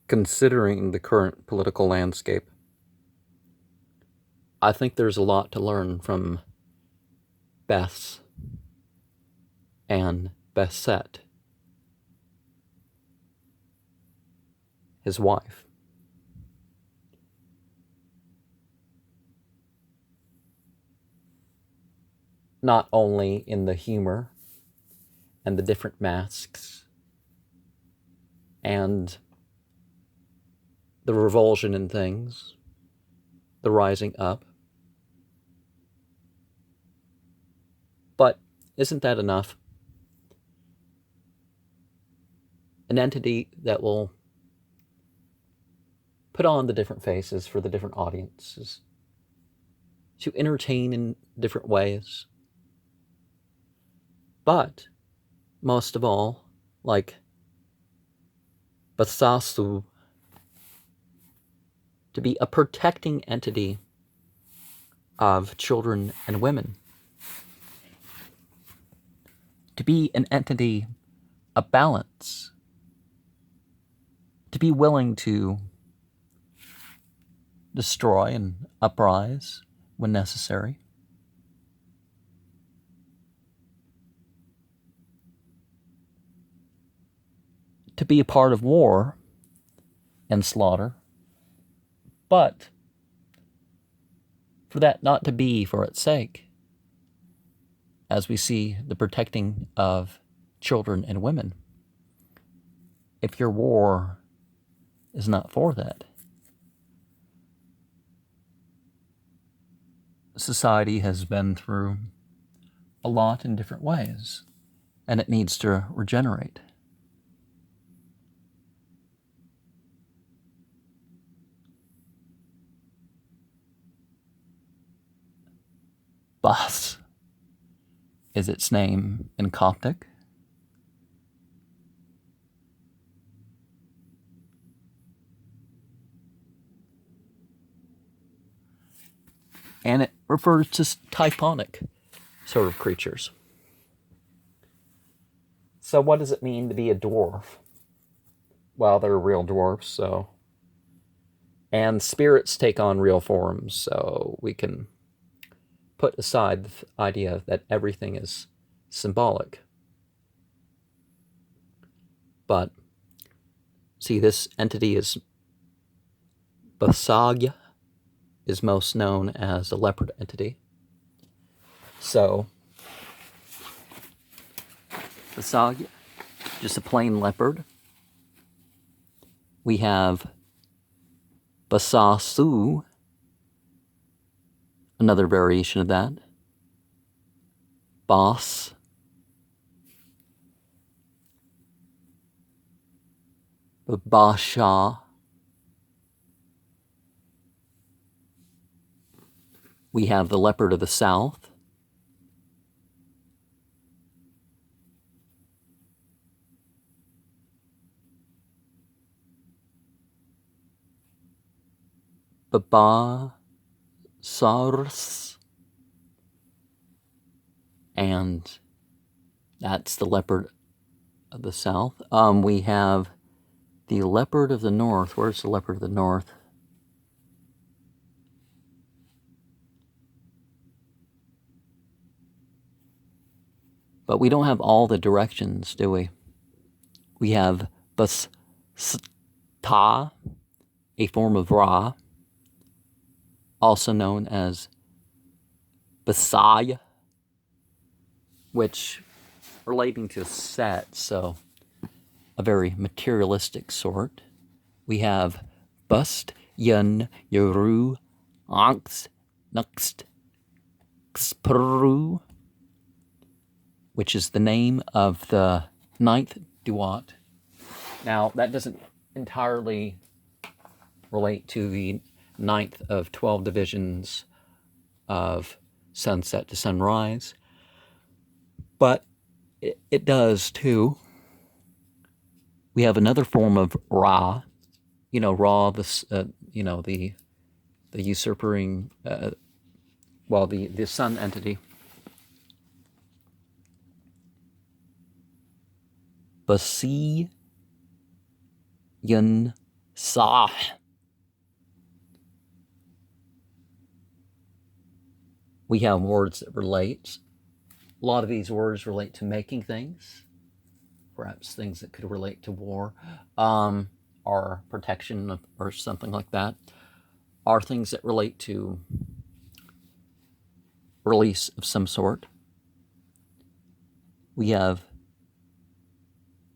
considering the current political landscape, I think there's a lot to learn from Bes and Beset, his wife. Not only in the humor and the different masks and the revulsion in things, the rising up, but isn't that enough? An entity that will put on the different faces for the different audiences, to entertain in different ways, but most of all, like Basasu, to be a protecting entity of children and women, to be an entity of balance, to be willing to destroy and uprise when necessary. To be a part of war and slaughter, but for that not to be for its sake, as we see the protecting of children and women. If your war is not for that, society has been through a lot in different ways, and it needs to regenerate. Bas is its name in Coptic. And it refers to typonic sort of creatures. So what does it mean to be a dwarf? Well, they're real dwarfs, so... And spirits take on real forms, so we can put aside the idea that everything is symbolic. But, see, this entity is Basagya, is most known as a leopard entity. So, Basagya, just a plain leopard. We have Basasu, another variation of that. Bas. Basha. We have the leopard of the south. Babasars. And that's the leopard of the south. We have the leopard of the north. Where's the leopard of the north? But we don't have all the directions, do we? We have Basta, a form of Ra, also known as Basaya, which relating to Set, so a very materialistic sort. We have Bust, Yun, Yoru, Anx, Nuxt, Xpru, which is the name of the 9th Duat. Now, that doesn't entirely relate to the 9th of 12 divisions of sunset to sunrise, but it does too. We have another form of Ra, Ra, the usurping, the sun entity. Basi Yun Sa. We have words that relate. A lot of these words relate to making things, perhaps things that could relate to war, or protection, or something like that, are things that relate to release of some sort. We have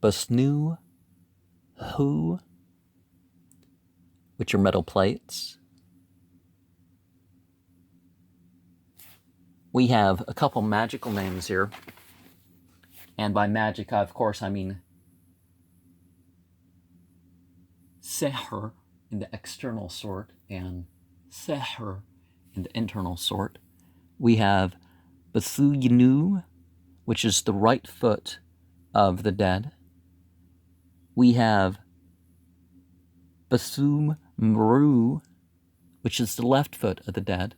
basnu, hu, which are metal plates. We have a couple magical names here. And by magic, of course, I mean seher in the external sort and seher in the internal sort. We have Basuyinu, which is the right foot of the dead. We have Basum Mru, which is the left foot of the dead.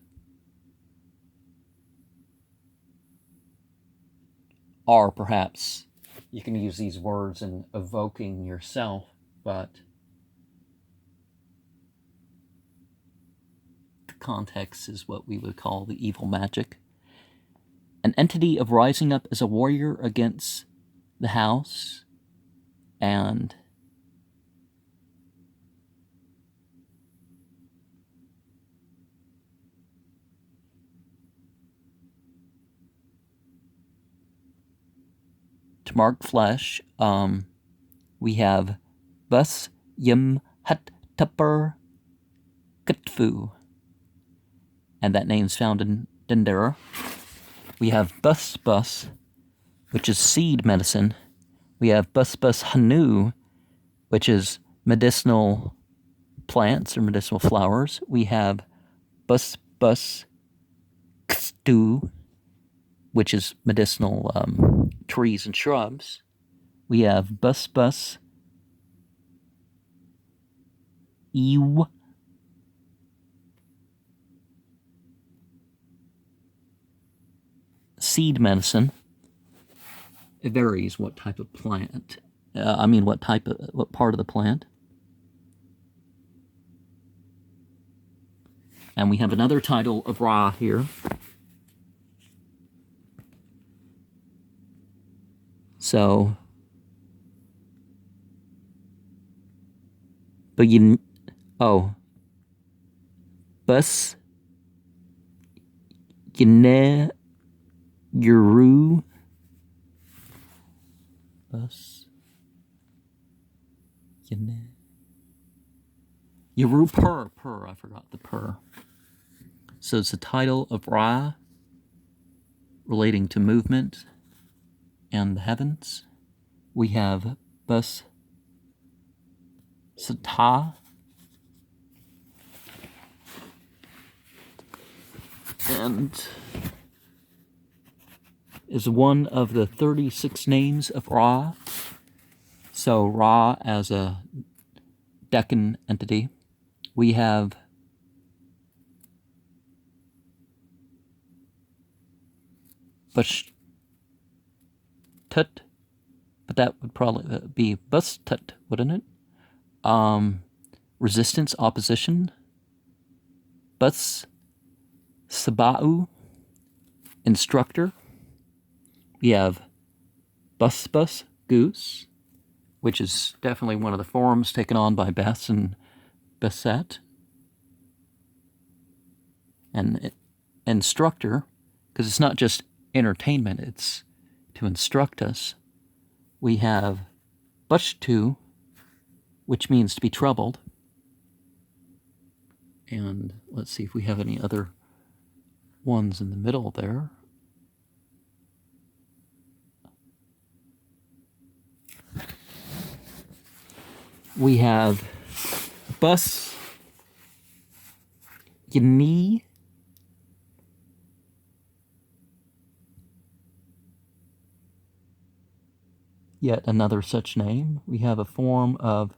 Or perhaps you can use these words in evoking yourself, but the context is what we would call the evil magic. An entity of rising up as a warrior against the house, and to mark flesh, we have Bus Yim Hut Tupper Kutfu, and that name's found in Dendera. We have Bus, which is seed medicine. We have Bus Hanu, which is medicinal plants or medicinal flowers. We have Bus Kstu, which is medicinal trees and shrubs. We have Bus Ew, seed medicine. It varies what type of plant. What part of the plant. And we have another title of Ra here. So, Bus Yine Yuru. Bus Yine Yuru pur. I forgot the pur. So it's the title of Ra relating to movement and the heavens. We have Bus Sata, and is one of the 36 names of Ra. So Ra as a Deccan entity. We have Bushtut, but that would probably be Bustut, wouldn't it? Resistance, opposition. Bus Sabau, instructor. We have Bus, goose, which is definitely one of the forms taken on by Bes and Beset. And instructor, because it's not just entertainment, it's to instruct us. We have Bushtu, which means to be troubled. And let's see if we have any other ones in the middle there. We have Bus Yini, yet another such name. We have a form of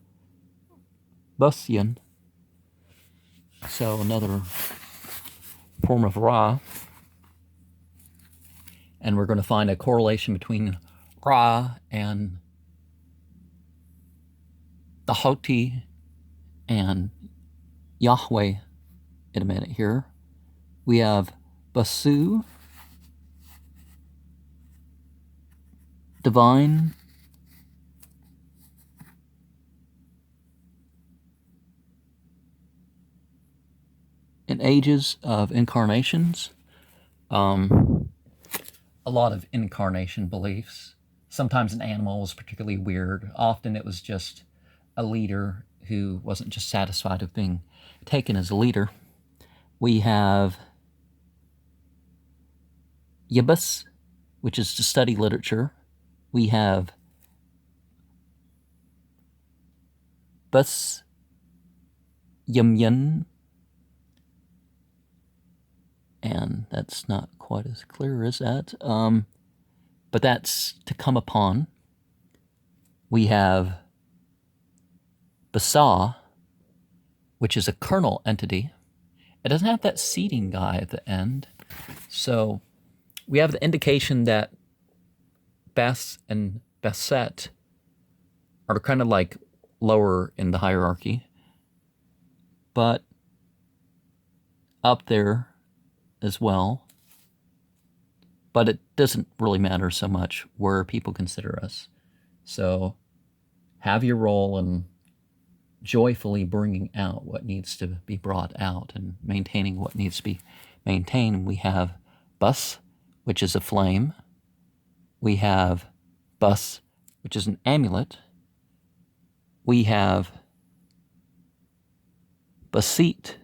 Busyan, so another form of Ra. And we're going to find a correlation between Ra and the Houthi and Yahweh in a minute here. We have Basu, divine, in ages of incarnations. A lot of incarnation beliefs. Sometimes an animal was particularly weird. Often it was just a leader who wasn't just satisfied with being taken as a leader. We have Yibus, which is to study literature. We have Bus Yumyun, and that's not quite as clear as that. But that's to come upon. We have Basa, which is a kernel entity. It doesn't have that seeding guy at the end. So we have the indication that Bes and Beset are kind of like lower in the hierarchy, but up there as well. But it doesn't really matter so much where people consider us. So have your role in joyfully bringing out what needs to be brought out and maintaining what needs to be maintained. We have Bus, which is a flame. We have Bus, which is an amulet. We have Basit,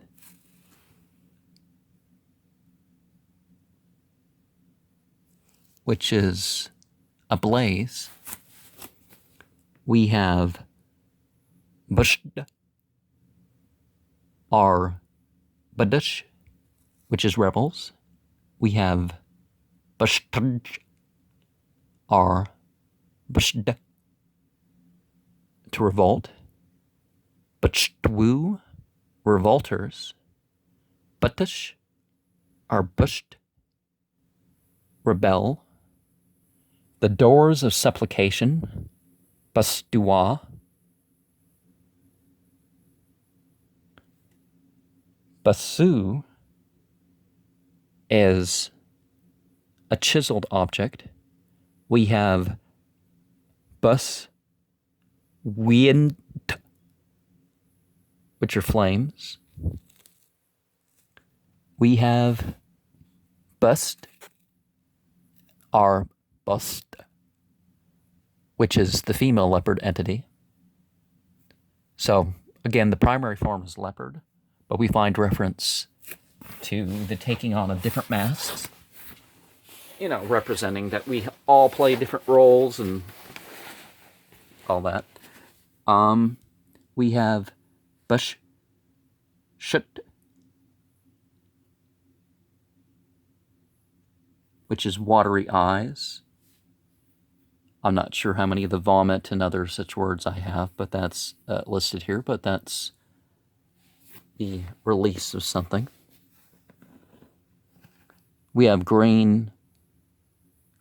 which is a blaze. We have Bushd, our Badush, which is rebels. We have Bushtj, our Bushd, to revolt. Butchtwu, revolters. Buttish, our Busht, rebel. The doors of supplication, Bastua. Basu is a chiseled object. We have Bus, Wind, which are flames. We have Bust, our Bust, which is the female leopard entity. So, again, the primary form is leopard, but we find reference to the taking on of different masks, representing that we all play different roles and all that. We have Bush, Shut, which is watery eyes. I'm not sure how many of the vomit and other such words I have, but that's listed here, but that's the release of something. We have grain,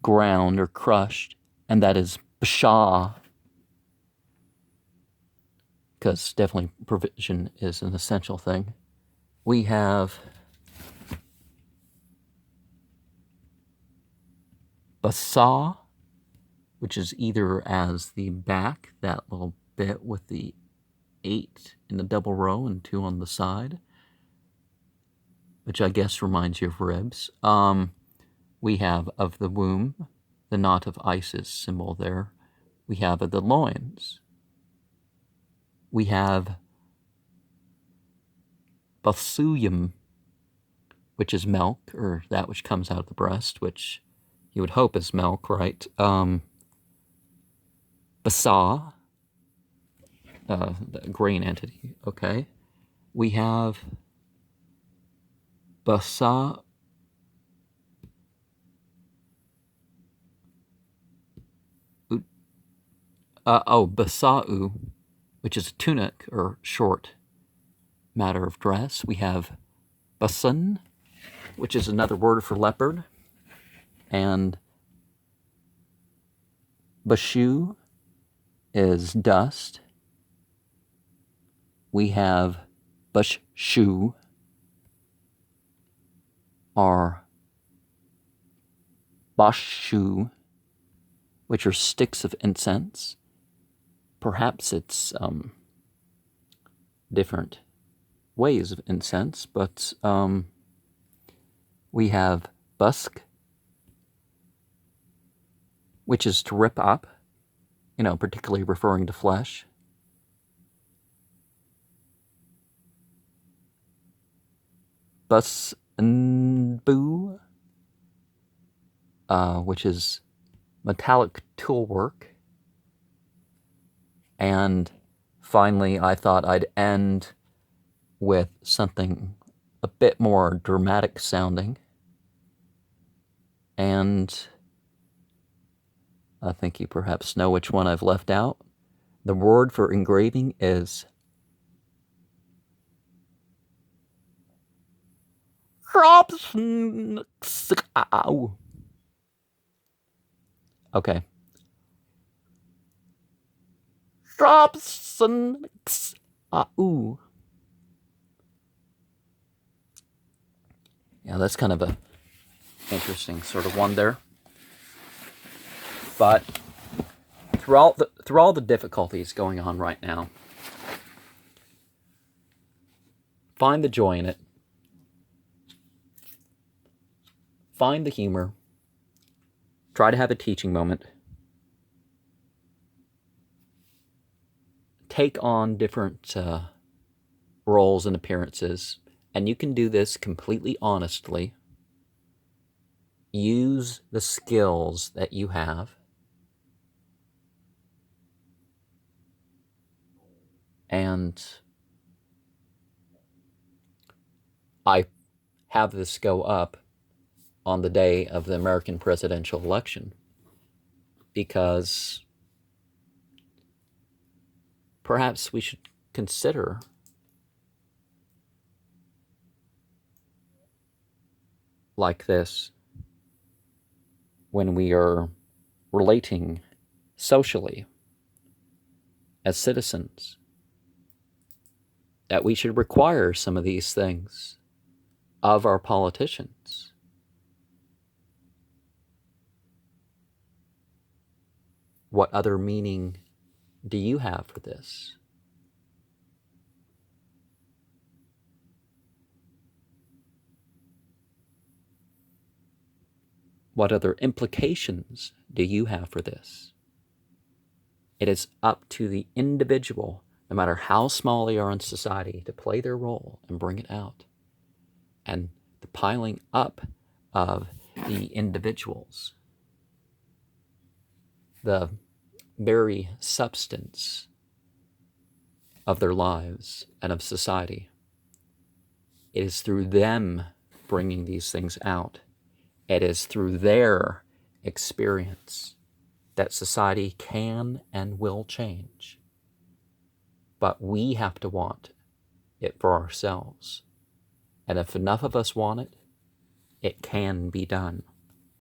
ground, or crushed, and that is Bashah, because definitely provision is an essential thing. We have Basah, which is either as the back, that little bit with the 8 in the double row and 2 on the side, which I guess reminds you of ribs. We have of the womb, the knot of Isis symbol there. We have of the loins. We have Basuyum, which is milk, or that which comes out of the breast, which you would hope is milk, right? Basah, the grain entity, okay? We have Basah, Basa'u, which is a tunic or short matter of dress. We have Basun, which is another word for leopard, and Bashu is dust. we have bush shoe, or bashu, which are sticks of incense. Perhaps it's different ways of incense, but we have busk, which is to rip up, particularly referring to flesh. Bus and boo, which is metallic tool work. And finally, I thought I'd end with something a bit more dramatic sounding. And I think you perhaps know which one I've left out. The word for engraving is okay. Yeah, that's kind of a interesting sort of one there. But through all the difficulties going on right now, find the joy in it. Find the humor. Try to have a teaching moment. Take on different roles and appearances, and you can do this completely honestly. Use the skills that you have, and I have this go up on the day of the American presidential election because perhaps we should consider like this when we are relating socially as citizens, that we should require some of these things of our politicians. What other meaning do you have for this? What other implications do you have for this? It is up to the individual, no matter how small they are in society, to play their role and bring it out. And the piling up of the individuals, the very substance of their lives and of society, it is through them bringing these things out. It is through their experience that society can and will change. But we have to want it for ourselves. And if enough of us want it, it can be done.